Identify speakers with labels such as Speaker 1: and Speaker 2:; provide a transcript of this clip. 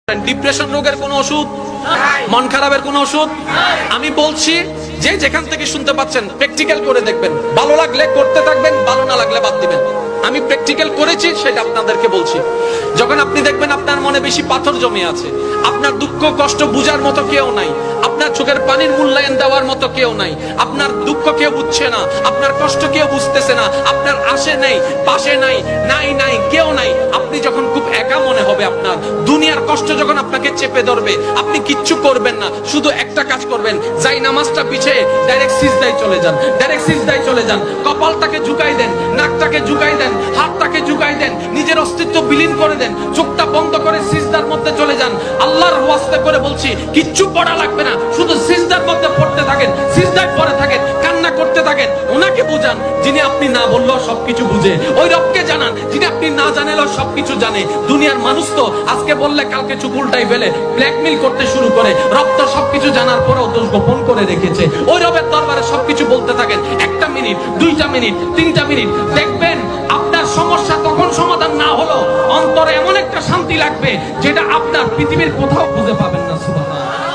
Speaker 1: Depression রোগের কোনো ওষুধ, মন খারাপের কোনো ওষুধ আমি বলছি যে যেখান থেকে শুনতে পাচ্ছেন প্র্যাকটিক্যাল করে দেখবেন, ভালো লাগলে করতে থাকবেন, ভালো না লাগলে বাদ দিবেন। আমি প্র্যাকটিক্যাল করেছি সেটা আপনাদেরকে বলছি। যখন আপনি দেখবেন আপনার মনে বেশি পাথর জমে আছে, আপনার দুঃখ কষ্ট বুঝার মতো কেউ নাই, আপনার চোখের পানির মূল্যায়ন দেওয়ার মতো কেউ নাই, আপনার দুঃখ কেউ বুঝছে না, আপনার কষ্ট কেউ বুঝতেছে না, আপনার আশে নেই পাশে নাই নাই নাই কেউ নাই, আপনি যখন খুব একা মনে হবে, আপনার দুনিয়ার কষ্ট যখন আপনাকে চেপে ধরবে, আপনি কিচ্ছু করবেন না, শুধু একটা কাজ করবেন, যাই নামাজটা পিছিয়ে ডাইরেক্ট সিজদায় চলে যান, ডাইরেক্ট সিজদায় চলে যান, কপালটাকে ঝুঁকাই দেন, নাকটাকে ঝুঁকাই দেন, হাতটাকে ঝুঁকাই দেন, নিজের অস্তিত্ব বিলীন করে দেন, চোখটা বন্ধ করে সিজদার মধ্যে চলে যান। আল্লাহর ওয়াস্তে করে বলছি, কিচ্ছু পড়া লাগবে না, শুধু সিজদার মধ্যে পড়তে থাকেন, সিজদায় পড়ে থাকেন, কান্না করতে থাকেন। ওনাকে বুঝান যিনি আপনি না বললেও সবকিছু বুঝে, ওই রবকে জানান যিনি আপনি না জানালেও সবকিছু জানে। দুনিয়ার মানুষ তো আজকে বললে কালকে চুপ উল্টাই ফেলে, ব্ল্যাকমেল করতে শুরু করে। রব তো সবকিছু জানার পরেও দোষ গোপন করে রেখেছে। ওই রবের দরবারে সবকিছু বলতে থাকেন, 1টা মিনিট 2টা মিনিট 3টা মিনিট, দেখবেন আপনার সমস্যা তখন সমাধান না হলো অন্তরে এমন একটা শান্তি লাগবে যেটা আপনার পৃথিবীর কোথাও খুঁজে পাবেন না। সুবহানাল্লাহ।